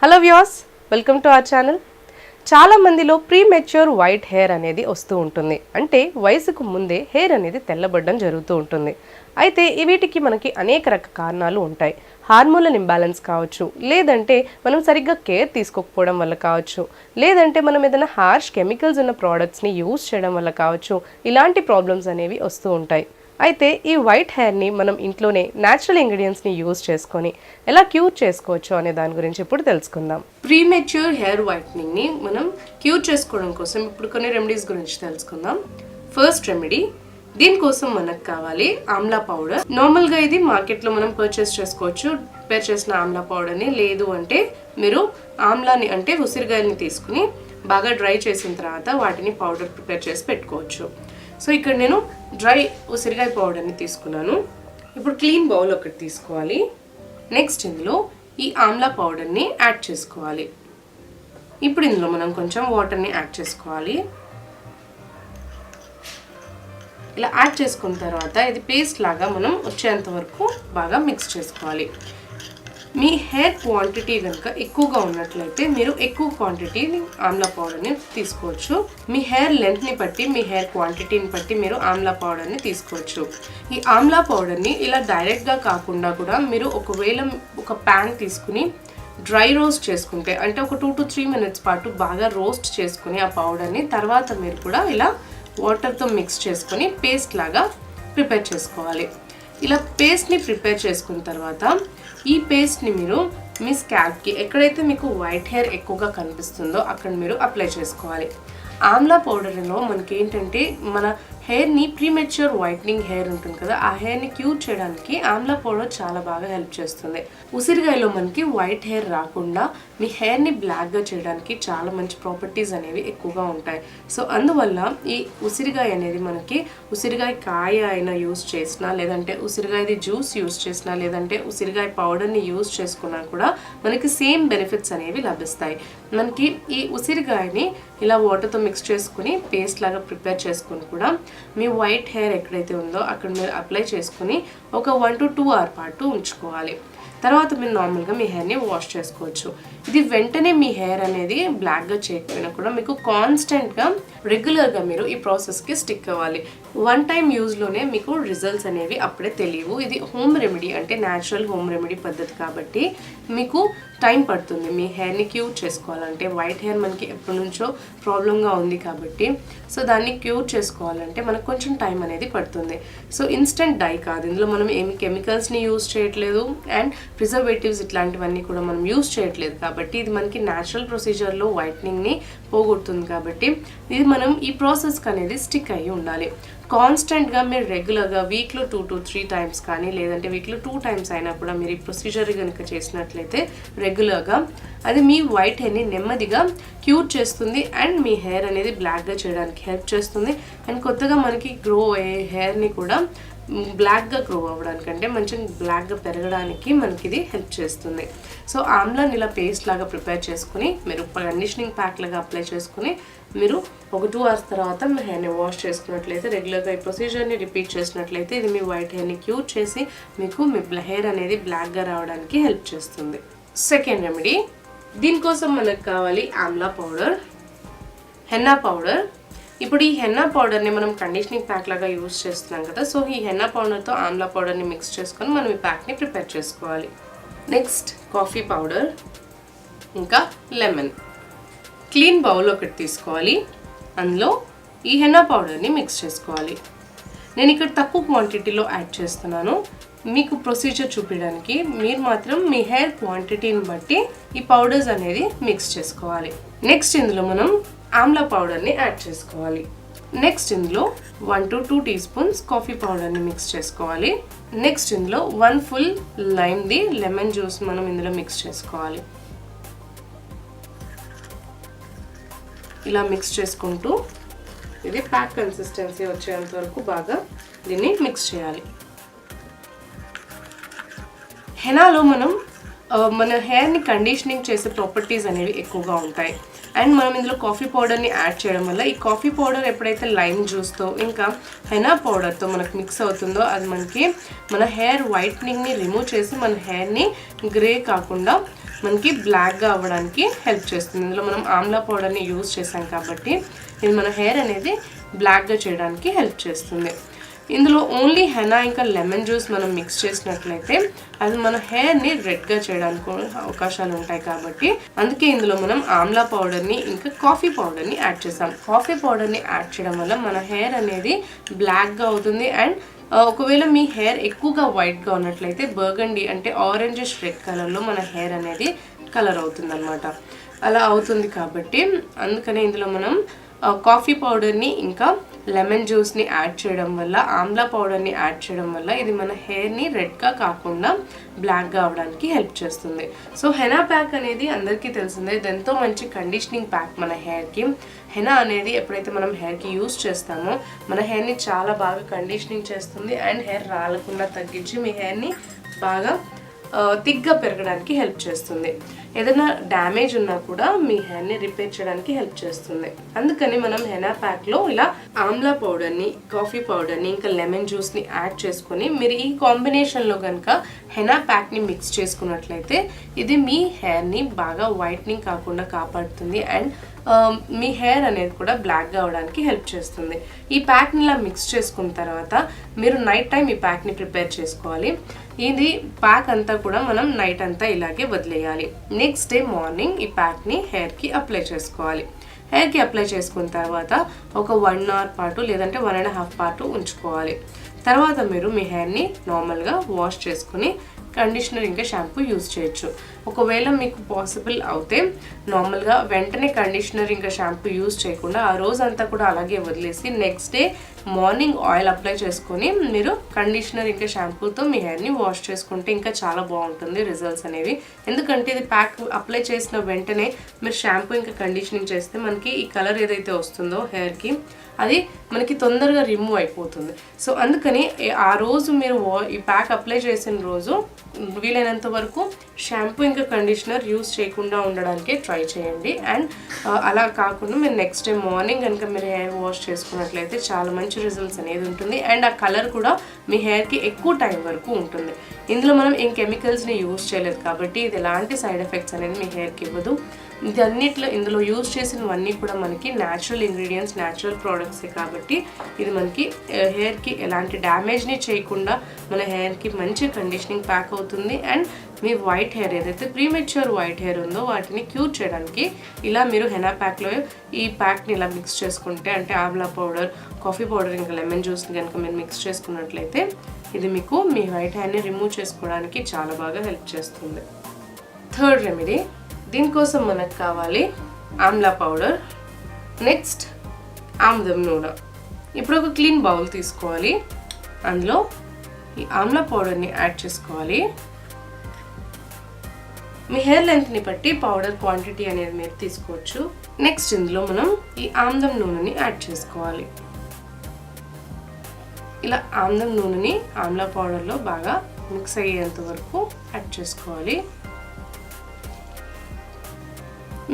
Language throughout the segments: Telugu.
Hello viewers, welcome to our channel. చాలా మందిలో ప్రీమెచ్యూర్ వైట్ హెయిర్ అనేది వస్తూ ఉంటుంది. అంటే వయసుకు ముందే హెయిర్ అనేది తెల్లబడడం జరుగుతూ ఉంటుంది. అయితే వీటికి మనకి అనేక రకాల కారణాలు ఉంటాయి. హార్మోనల్ ఇంబ్యాలెన్స్ కావచ్చు, లేదంటే మనం సరిగ్గా కేర్ తీసుకోకపోవడం వల్ల కావచ్చు, లేదంటే మనం ఏదైనా హార్ష్ కెమికల్స్ ఉన్న ప్రోడక్ట్స్ని యూజ్ చేయడం వల్ల కావచ్చు, ఇలాంటి ప్రాబ్లమ్స్ అనేవి వస్తూ ఉంటాయి. అయితే ఈ వైట్ హెయిర్ని మనం ఇంట్లోనే న్యాచురల్ ఇంగ్రీడియంట్స్ని యూజ్ చేసుకొని ఎలా క్యూర్ చేసుకోవచ్చు అనే దాని గురించి ఇప్పుడు తెలుసుకుందాం. ప్రీమెచ్యూర్ హెయిర్ వైట్నింగ్ని మనం క్యూర్ చేసుకోవడం కోసం ఇప్పుడు కొన్ని రెమెడీస్ గురించి తెలుసుకుందాం. ఫస్ట్ రెమెడీ, దీనికోసం మనకు కావాలి ఆమ్లా పౌడర్. నార్మల్గా ఇది మార్కెట్లో మనం పర్చేస్ చేసుకోవచ్చు. ప్రిపేర్ చేసిన ఆమ్లా పౌడర్ని, లేదు అంటే మీరు ఆమ్లాని అంటే ఉసిరికాయలని తీసుకుని బాగా డ్రై చేసిన తర్వాత వాటిని పౌడర్ ప్రిపేర్ చేసి పెట్టుకోవచ్చు. సో ఇక్కడ నేను డ్రై ఉసిరికాయ పౌడర్ని తీసుకున్నాను. ఇప్పుడు క్లీన్ బౌల్ ఒకటి తీసుకోవాలి. నెక్స్ట్ ఇందులో ఈ ఆమ్లా పౌడర్ని యాడ్ చేసుకోవాలి. ఇప్పుడు ఇందులో మనం కొంచెం వాటర్ని యాడ్ చేసుకోవాలి. ఇలా యాడ్ చేసుకున్న తర్వాత ఇది పేస్ట్ లాగా మనం వచ్చేంత వరకు బాగా మిక్స్ చేసుకోవాలి. మీ హెయిర్ క్వాంటిటీ కనుక ఎక్కువగా ఉన్నట్లయితే మీరు ఎక్కువ క్వాంటిటీ ఆమ్లా పౌడర్ని తీసుకోవచ్చు. మీ హెయిర్ లెంత్ని బట్టి, మీ హెయిర్ క్వాంటిటీని బట్టి మీరు ఆమ్లా పౌడర్ని తీసుకోవచ్చు. ఈ ఆమ్లా పౌడర్ని ఇలా డైరెక్ట్గా కాకుండా కూడా మీరు ఒకవేళ ఒక ప్యాన్ తీసుకుని డ్రై రోస్ట్ చేసుకుంటే, అంటే ఒక 2 to 3 minutes పాటు బాగా రోస్ట్ చేసుకుని ఆ పౌడర్ని తర్వాత మీరు కూడా ఇలా వాటర్తో మిక్స్ చేసుకొని పేస్ట్ లాగా ప్రిపేర్ చేసుకోవాలి. ఇలా పేస్ట్ని ప్రిపేర్ చేసుకున్న తర్వాత ఈ పేస్ట్ని మీరు మీ స్కాల్ప్కి ఎక్కడైతే మీకు వైట్ హెయిర్ ఎక్కువగా కనిపిస్తుందో అక్కడ మీరు అప్లై చేసుకోవాలి. ఆమ్లా పౌడర్లో మనకి ఏంటంటే మన హెయిర్ని ప్రీమెచ్యూర్ వైట్నింగ్ హెయిర్ ఉంటుంది కదా, ఆ హెయిర్ని క్యూర్ చేయడానికి ఆమ్లా పౌడర్ చాలా బాగా హెల్ప్ చేస్తుంది. ఉసిరికాయలో మనకి వైట్ హెయిర్ రాకుండా మీ హెయిర్ని బ్లాక్గా చేయడానికి చాలా మంచి ప్రాపర్టీస్ అనేవి ఎక్కువగా ఉంటాయి. సో అందువల్ల ఈ ఉసిరికాయ అనేది మనకి ఉసిరికాయ కాయ అయినా యూజ్ చేసినా, లేదంటే ఉసిరికాయది జ్యూస్ యూజ్ చేసినా, లేదంటే ఉసిరికాయ పౌడర్ని యూజ్ చేసుకున్నా కూడా మనకి సేమ్ బెనిఫిట్స్ అనేవి లభిస్తాయి. మనకి ఈ ఉసిరికాయని ఇలా వాటర్తో మిక్స్ చేసుకుని పేస్ట్ లాగా ప్రిపేర్ చేసుకుని కూడా మీ వైట్ హెయిర్ ఎక్కడైతే ఉందో అక్కడ మీరు అప్లై చేసుకుని ఒక 1 to 2 hours పాటు ఉంచుకోవాలి. తర్వాత మీరు నార్మల్గా మీ హెయిర్ని వాష్ చేసుకోవచ్చు. ఇది వెంటనే మీ హెయిర్ అనేది బ్లాక్గా చేయకపోయినా కూడా మీకు కాన్స్టెంట్గా రెగ్యులర్గా మీరు ఈ ప్రాసెస్కి స్టిక్ అవ్వాలి. వన్ టైం యూజ్లోనే మీకు రిజల్ట్స్ అనేవి అప్పుడే తెలియవు. ఇది హోమ్ రెమెడీ, అంటే న్యాచురల్ హోమ్ రెమెడీ పద్ధతి కాబట్టి మీకు టైం పడుతుంది మీ హెయిర్ని క్యూర్ చేసుకోవాలంటే. వైట్ హెయిర్ మనకి ఎప్పటి నుంచో ప్రాబ్లంగా ఉంది కాబట్టి సో దాన్ని క్యూర్ చేసుకోవాలంటే మనకు కొంచెం టైం అనేది పడుతుంది. సో ఇన్స్టెంట్ డై కాదు, ఇందులో మనం ఏమి కెమికల్స్ని యూజ్ చేయట్లేదు అండ్ ప్రిజర్వేటివ్స్ ఇట్లాంటివన్నీ కూడా మనం యూజ్ చేయట్లేదు కాబట్టి ఇది మనకి న్యాచురల్ ప్రొసీజర్లో వైట్నింగ్ని పోగొడుతుంది. కాబట్టి ఇది మనం ఈ ప్రాసెస్కి అనేది స్టిక్ అయ్యి ఉండాలి. కాన్స్టెంట్గా మీరు రెగ్యులర్గా వీక్లో 2 to 3 times కానీ, లేదంటే వీక్లో 2 times అయినా కూడా మీరు ఈ ప్రొసీజర్ కనుక చేసినట్లయితే రెగ్యులర్గా అది మీ వైట్ హెయిర్ని నెమ్మదిగా క్యూర్ చేస్తుంది అండ్ మీ హెయిర్ అనేది బ్లాక్గా చేయడానికి హెల్ప్ చేస్తుంది. అండ్ కొత్తగా మనకి గ్రో అయ్యే హెయిర్ని కూడా బ్లాక్గా గ్రో అవ్వడానికి, అంటే మంచిగా బ్లాక్గా పెరగడానికి మనకి ఇది హెల్ప్ చేస్తుంది. సో ఆమ్లాని ఇలా పేస్ట్ లాగా ప్రిపేర్ చేసుకుని మీరు కండిషనింగ్ ప్యాక్ లాగా అప్లై చేసుకుని మీరు ఒక 2 hours తర్వాత మీ హెయిర్ని వాష్ చేసుకున్నట్లయితే, రెగ్యులర్గా ఈ ప్రొసీజర్ని రిపీట్ చేసినట్లయితే ఇది మీ వైట్ హెయిర్ని క్యూర్ చేసి మీకు మీ హెయిర్ అనేది బ్లాక్గా రావడానికి హెల్ప్ చేస్తుంది. సెకండ్ రెమెడీ, దీనికోసం మనకు కావాలి ఆమ్లా పౌడర్, హెన్నా పౌడర్. ఇప్పుడు ఈ హెన్నా పౌడర్ని మనం కండిషనింగ్ ప్యాక్ లాగా యూజ్ చేస్తున్నాం కదా, సో ఈ హెన్నా పౌడర్తో ఆమ్లా పౌడర్ని మిక్స్ చేసుకొని మనం ఈ ప్యాక్ని ప్రిపేర్ చేసుకోవాలి. నెక్స్ట్ కాఫీ పౌడర్, ఇంకా లెమన్. క్లీన్ బౌల్ ఒకటి తీసుకోవాలి, అందులో ఈ హెన్నా పౌడర్ని మిక్స్ చేసుకోవాలి. నేను ఇక్కడ తక్కువ క్వాంటిటీలో యాడ్ చేస్తున్నాను మీకు ప్రొసీజర్ చూపించడానికి. మీరు మాత్రం మీ హెయిర్ క్వాంటిటీని బట్టి ఈ పౌడర్స్ అనేది మిక్స్ చేసుకోవాలి. నెక్స్ట్ ఇందులో మనం ఆమ్లా పౌడర్ని యాడ్ చేసుకోవాలి. నెక్స్ట్ ఇందులో 1 to 2 teaspoons కాఫీ పౌడర్ని మిక్స్ చేసుకోవాలి. నెక్స్ట్ ఇందులో 1 full లైమ్ది లెమన్ జ్యూస్ మనం ఇందులో మిక్స్ చేసుకోవాలి. ఇలా మిక్స్ చేసుకుంటూ ఇది ప్యాక్ కన్సిస్టెన్సీ వచ్చేంత వరకు బాగా దీన్ని మిక్స్ చేయాలి. హెనాలో మనం మన హెయిర్ని కండిషనింగ్ చేసే ప్రాపర్టీస్ అనేవి ఎక్కువగా ఉంటాయి. అండ్ మనం ఇందులో కాఫీ పౌడర్ని యాడ్ చేయడం వల్ల ఈ కాఫీ పౌడర్ ఎప్పుడైతే లైమ్ జ్యూస్తో ఇంకా హెనా పౌడర్తో మనకు మిక్స్ అవుతుందో అది మనకి మన హెయిర్ వైట్నింగ్ని రిమూవ్ చేసి మన హెయిర్ని గ్రే కాకుండా మనకి బ్లాక్గా అవ్వడానికి హెల్ప్ చేస్తుంది. ఇందులో మనం ఆమ్లా పౌడర్ని యూజ్ చేసాం కాబట్టి ఇది మన హెయిర్ అనేది బ్లాక్గా చేయడానికి హెల్ప్ చేస్తుంది. ఇందులో ఓన్లీ హెనా ఇంకా లెమన్ జ్యూస్ మనం మిక్స్ చేసినట్లయితే అది మన హెయిర్ని రెడ్గా చేయడానికి అవకాశాలు ఉంటాయి కాబట్టి అందుకే ఇందులో మనం ఆమ్లా పౌడర్ని ఇంకా కాఫీ పౌడర్ని యాడ్ చేసాం. కాఫీ పౌడర్ని యాడ్ చేయడం వల్ల మన హెయిర్ అనేది బ్లాక్గా అవుతుంది. అండ్ ఒకవేళ మీ హెయిర్ ఎక్కువగా వైట్గా ఉన్నట్లయితే బర్గండీ అంటే ఆరెంజిష్ రెడ్ కలర్లో మన హెయిర్ అనేది కలర్ అవుతుంది అనమాట. అలా అవుతుంది కాబట్టి అందుకనే ఇందులో మనం కాఫీ పౌడర్ని ఇంకా లెమన్ జ్యూస్ని యాడ్ చేయడం వల్ల ఆమ్లా పౌడర్ని యాడ్ చేయడం వల్ల ఇది మన హెయిర్ని రెడ్గా కాకుండా బ్లాక్గా అవడానికి హెల్ప్ చేస్తుంది. సో హెనా ప్యాక్ అనేది అందరికీ తెలిసిందే, ఇది ఎంతో మంచి కండిషనింగ్ ప్యాక్ మన హెయిర్కి. హెనా అనేది ఎప్పుడైతే మనం హెయిర్కి యూస్ చేస్తామో మన హెయిర్ని చాలా బాగా కండిషనింగ్ చేస్తుంది అండ్ హెయిర్ రాలకుండా తగ్గించి మీ హెయిర్ని బాగా థిక్గా పెరగడానికి హెల్ప్ చేస్తుంది. ఏదైనా డ్యామేజ్ ఉన్నా కూడా మీ హెయిర్ని రిపేర్ చేయడానికి హెల్ప్ చేస్తుంది. అందుకని మనం హెనా ప్యాక్లో ఇలా ఆమ్లా పౌడర్ని, కాఫీ పౌడర్ని ఇంకా లెమన్ జ్యూస్ని యాడ్ చేసుకొని మీరు ఈ కాంబినేషన్లో కనుక హెనా ప్యాక్ని మిక్స్ చేసుకున్నట్లయితే ఇది మీ హెయిర్ని బాగా వైట్నింగ్ కాకుండా కాపాడుతుంది అండ్ మీ హెయిర్ అనేది కూడా బ్లాక్గా అవడానికి హెల్ప్ చేస్తుంది. ఈ ప్యాక్ని ఇలా మిక్స్ చేసుకున్న తర్వాత మీరు నైట్ టైం ఈ ప్యాక్ని ప్రిపేర్ చేసుకోవాలి. ఇది ప్యాక్ అంతా కూడా మనం నైట్ అంతా ఇలాగే వదిలేయాలి. నెక్స్ట్ డే మార్నింగ్ ఈ ప్యాక్ని హెయిర్కి అప్లై చేసుకోవాలి. హెయిర్కి అప్లై చేసుకున్న తర్వాత ఒక 1 అవర్ పాటు లేదంటే 1.5 పాటు ఉంచుకోవాలి. తర్వాత మీరు మీ హెయిర్ని నార్మల్గా వాష్ చేసుకుని కండిషనర్ ఇంకా షాంపూ యూజ్ చేయొచ్చు. ఒకవేళ మీకు పాసిబుల్ అవుతే నార్మల్గా వెంటనే కండిషనర్ ఇంకా షాంపూ యూజ్ చేయకుండా ఆ రోజంతా కూడా అలాగే వదిలేసి next day morning oil apply చేసుకొని మీరు కండిషనర్ ఇంకా షాంపూతో మీ హెయిర్ని వాష్ చేసుకుంటే ఇంకా చాలా బాగుంటుంది రిజల్ట్స్ అనేవి. ఎందుకంటే ఇది ప్యాక్ అప్లై చేసిన వెంటనే మీరు షాంపూ ఇంకా కండిషనింగ్ చేస్తే మనకి ఈ కలర్ ఏదైతే వస్తుందో హెయిర్కి అది మనకి తొందరగా రిమూవ్ అయిపోతుంది. సో అందుకని ఆ రోజు మీరు ఈ ప్యాక్ అప్లై చేసిన రోజు వీలైనంత వరకు షాంపూ ఇంకా కండిషనర్ యూజ్ చేయకుండా ఉండడానికి ట్రై చేయండి. అండ్ అలా కాకుండా మీరు నెక్స్ట్ డే మార్నింగ్ కనుక మీరు హెయిర్ వాష్ చేసుకున్నట్లయితే చాలా మంచి రిజల్ట్స్ అనేది ఉంటుంది అండ్ ఆ కలర్ కూడా మీ హెయిర్కి ఎక్కువ టైం వరకు ఉంటుంది. ఇందులో మనం ఏం కెమికల్స్ని యూజ్ చేయలేదు కాబట్టి ఇది ఎలాంటి సైడ్ ఎఫెక్ట్స్ అనేది మీ హెయిర్కి ఇవ్వదు. ఇదన్నిట్లో ఇందులో యూజ్ చేసినవన్నీ కూడా మనకి న్యాచురల్ ఇంగ్రీడియంట్స్, న్యాచురల్ ప్రోడక్ట్సే కాబట్టి ఇది మనకి హెయిర్కి ఎలాంటి డ్యామేజ్ని చేయకుండా మన హెయిర్కి మంచి కండిషనింగ్ ప్యాక్ అవుతుంది. అండ్ మీ వైట్ హెయిర్ ఏదైతే ప్రీమెచ్యూర్ వైట్ హెయిర్ ఉందో వాటిని క్యూర్ చేయడానికి ఇలా మీరు హెనా ప్యాక్లో ఈ ప్యాక్ని ఇలా మిక్స్ చేసుకుంటే అంటే ఆమ్లా పౌడర్, కాఫీ పౌడర్ ఇంకా లెమన్ జ్యూస్ని కనుక మీరు మిక్స్ చేసుకున్నట్లయితే ఇది మీకు మీ వైట్ హెయిర్ని రిమూవ్ చేసుకోవడానికి చాలా బాగా హెల్ప్ చేస్తుంది. థర్డ్ రెమెడీ, దీనికోసం మనకు కావాలి ఆమ్లా పౌడర్, నెక్స్ట్ ఆముదం నూనె. ఇప్పుడు ఒక క్లీన్ బౌల్ తీసుకోవాలి, అందులో ఈ ఆమ్లా పౌడర్ని యాడ్ చేసుకోవాలి. మీ హెయిర్ లెంత్ని బట్టి పౌడర్ క్వాంటిటీ అనేది మీరు తీసుకోవచ్చు. నెక్స్ట్ ఇందులో మనం ఈ ఆముదం నూనెని యాడ్ చేసుకోవాలి. ఇలా ఆముదం నూనెని ఆమ్లా పౌడర్లో బాగా మిక్స్ అయ్యేంత వరకు యాడ్ చేసుకోవాలి.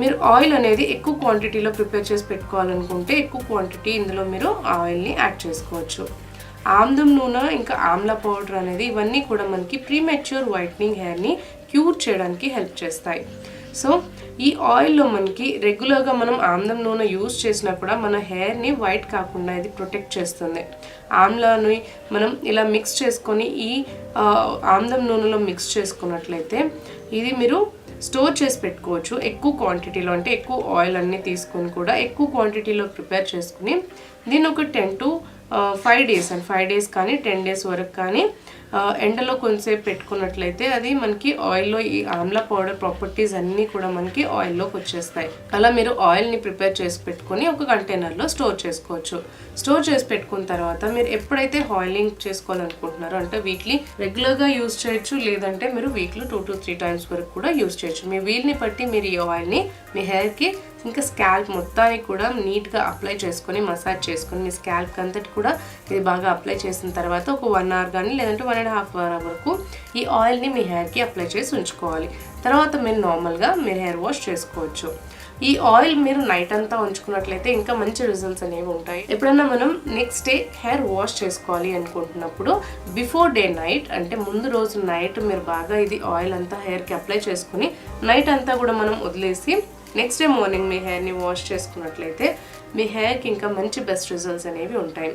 మీరు ఆయిల్ అనేది ఎక్కువ క్వాంటిటీలో ప్రిపేర్ చేసి పెట్టుకోవాలనుకుంటే ఎక్కువ క్వాంటిటీ ఇందులో మీరు ఆయిల్ని యాడ్ చేసుకోవచ్చు. ఆముదం నూనె ఇంకా ఆమ్లా పౌడర్ అనేది ఇవన్నీ కూడా మనకి ప్రీమెచ్యూర్ వైట్నింగ్ హెయిర్ని క్యూర్ చేయడానికి హెల్ప్ చేస్తాయి. సో ఈ ఆయిల్లో మనకి రెగ్యులర్గా మనం ఆముదం నూనె యూజ్ చేసినా కూడా మన హెయిర్ని వైట్ కాకుండా ఇది ప్రొటెక్ట్ చేస్తుంది. ఆమ్లాని మనం ఇలా మిక్స్ చేసుకొని ఈ ఆముదం నూనెలో మిక్స్ చేసుకున్నట్లయితే ఇది మీరు స్టోర్ చేసి పెట్టుకోవచ్చు. ఎక్కువ క్వాంటిటీలో అంటే ఎక్కువ ఆయిల్ అన్నీ తీసుకొని కూడా ఎక్కువ క్వాంటిటీలో ప్రిపేర్ చేసుకుని దీన్ని ఒక 10 to 5 days అండ్ 5 days కానీ 10 days వరకు కానీ ఎండలో కొంచెంసేపు పెట్టుకున్నట్లయితే అది మనకి ఆయిల్లో ఈ ఆమ్లా పౌడర్ ప్రాపర్టీస్ అన్నీ కూడా మనకి ఆయిల్లోకి వచ్చేస్తాయి. అలా మీరు ఆయిల్ని ప్రిపేర్ చేసి పెట్టుకొని ఒక కంటైనర్లో స్టోర్ చేసుకోవచ్చు. స్టోర్ చేసి పెట్టుకున్న తర్వాత మీరు ఎప్పుడైతే ఆయిలింగ్ చేసుకోవాలనుకుంటున్నారో అంటే వీక్లీ రెగ్యులర్గా యూజ్ చేయొచ్చు, లేదంటే మీరు వీక్లో 2 to 3 times వరకు కూడా యూజ్ చేయొచ్చు. మీ వీల్ని బట్టి మీరు ఈ ఆయిల్ని మీ హెయిర్కి ఇంకా స్కాల్ప్ మొత్తానికి కూడా నీట్గా అప్లై చేసుకొని మసాజ్ చేసుకొని మీ స్కాల్ప్ అంతటి కూడా ఇది బాగా అప్లై చేసిన తర్వాత ఒక 1 hour కానీ లేదంటే 1.5 hour వరకు ఈ ఆయిల్ని మీ హెయిర్కి అప్లై చేసి ఉంచుకోవాలి. తర్వాత మీరు నార్మల్గా మీరు హెయిర్ వాష్ చేసుకోవచ్చు. ఈ ఆయిల్ మీరు నైట్ అంతా ఉంచుకున్నట్లయితే ఇంకా మంచి రిజల్ట్స్ అనేవి ఉంటాయి. ఎప్పుడన్నా మనం నెక్స్ట్ డే హెయిర్ వాష్ చేసుకోవాలి అనుకుంటున్నప్పుడు బిఫోర్ డే నైట్ అంటే ముందు రోజు నైట్ మీరు బాగా ఇది ఆయిల్ అంతా హెయిర్కి అప్లై చేసుకుని నైట్ అంతా కూడా మనం వదిలేసి నెక్స్ట్ డే మార్నింగ్ మీ హెయిర్ని వాష్ చేసుకున్నట్లయితే మీ హెయిర్కి ఇంకా మంచి బెస్ట్ రిజల్ట్స్ అనేవి ఉంటాయి.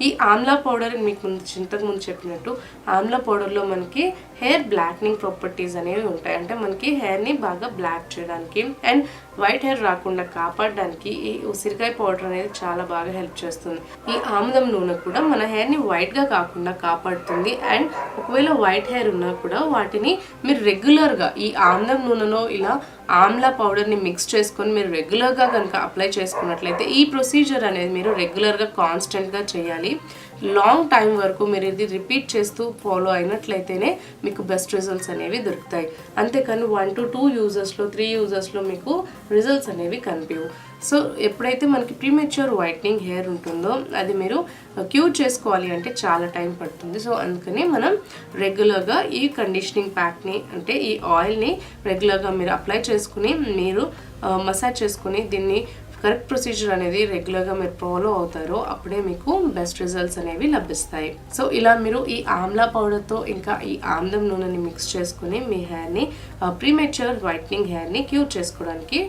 ఈ ఆమ్లా పౌడర్ మీకు ఇంతకుముందు చెప్పినట్టు ఆమ్లా పౌడర్లో మనకి హెయిర్ బ్లాక్నింగ్ ప్రాపర్టీస్ అనేవి ఉంటాయి. అంటే మనకి హెయిర్ని బాగా బ్లాక్ చేయడానికి అండ్ వైట్ హెయిర్ రాకుండా కాపాడడానికి ఈ ఉసిరికాయ పౌడర్ అనేది చాలా బాగా హెల్ప్ చేస్తుంది. ఈ ఆముదం నూనె కూడా మన హెయిర్ని వైట్గా కాకుండా కాపాడుతుంది. అండ్ ఒకవేళ వైట్ హెయిర్ ఉన్నా కూడా వాటిని మీరు రెగ్యులర్గా ఈ ఆముదం నూనెలో ఇలా ఆమ్లా పౌడర్ని మిక్స్ చేసుకొని మీరు రెగ్యులర్గా కనుక అప్లై చేసుకున్నట్లయితే ఈ ప్రొసీజర్ అనేది మీరు రెగ్యులర్గా కాన్స్టెంట్గా చేయాలి. లాంగ్ టైం వరకు మీరు ఇది రిపీట్ చేస్తూ ఫాలో అయినట్లయితేనే మీకు బెస్ట్ రిజల్ట్స్ అనేవి దొరుకుతాయి. అంతేకాని 1 to 2 యూజర్స్లో 3 యూజర్స్లో మీకు రిజల్ట్స్ అనేవి కనిపించవు. సో ఎప్పుడైతే మనకి ప్రీమెచ్యూర్ వైట్నింగ్ హెయిర్ ఉంటుందో అది మీరు క్యూర్ చేసుకోవాలి అంటే చాలా టైం పడుతుంది. సో అందుకని మనం రెగ్యులర్గా ఈ కండిషనింగ్ ప్యాక్ని అంటే ఈ ఆయిల్ని రెగ్యులర్గా మీరు అప్లై చేసుకుని మీరు మసాజ్ చేసుకుని దీన్ని కరెక్ట్ ప్రొసీజర్ అనేది రెగ్యులర్గా మీరు ఫాలో అవుతారో అప్పుడే మీకు బెస్ట్ రిజల్ట్స్ అనేవి లభిస్తాయి. సో ఇలా మీరు ఈ ఆమ్లా పౌడర్తో ఇంకా ఈ ఆమ్లం నూనెని మిక్స్ చేసుకుని మీ హెయిర్ని ప్రీమెచ్యూర్ వైట్నింగ్ హెయిర్ని క్యూర్ చేసుకోవడానికి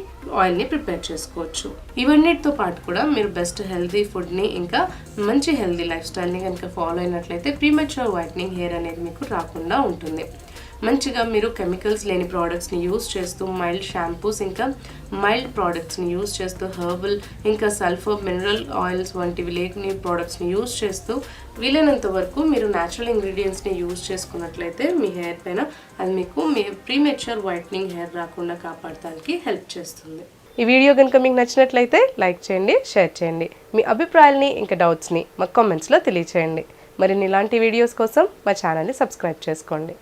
ఆయిల్ని ప్రిపేర్ చేసుకోవచ్చు. ఇవన్నిటితో పాటు కూడా మీరు బెస్ట్ హెల్తీ ఫుడ్ని ఇంకా మంచి హెల్తీ లైఫ్ స్టైల్ని కనుక ఫాలో అయినట్లయితే ప్రీమెచ్యూర్ వైట్నింగ్ హెయిర్ అనేది మీకు రాకుండా ఉంటుంది. మంచిగా మీరు కెమికల్స్ లేని ప్రోడక్ట్స్ని యూజ్ చేస్తూ మైల్డ్ షాంపూస్ ఇంకా మైల్డ్ ప్రోడక్ట్స్ని యూజ్ చేస్తూ హెర్బల్ ఇంకా సల్ఫర్ మినరల్ ఆయిల్స్ వంటివి లేని ప్రోడక్ట్స్ని యూజ్ చేస్తూ వీలైనంత వరకు మీరు న్యాచురల్ ఇంగ్రీడియంట్స్ని యూజ్ చేసుకున్నట్లయితే మీ హెయిర్ పైన అది మీకు మీ ప్రీమెచ్యూర్ వైట్నింగ్ హెయిర్ రాకుండా కాపాడడానికి హెల్ప్ చేస్తుంది. ఈ వీడియో కనుక మీకు నచ్చినట్లయితే లైక్ చేయండి, షేర్ చేయండి. మీ అభిప్రాయాల్ని ఇంకా డౌట్స్ని మా కామెంట్స్లో తెలియచేయండి. మరిన్ని ఇలాంటి వీడియోస్ కోసం మా ఛానల్ని సబ్స్క్రైబ్ చేసుకోండి.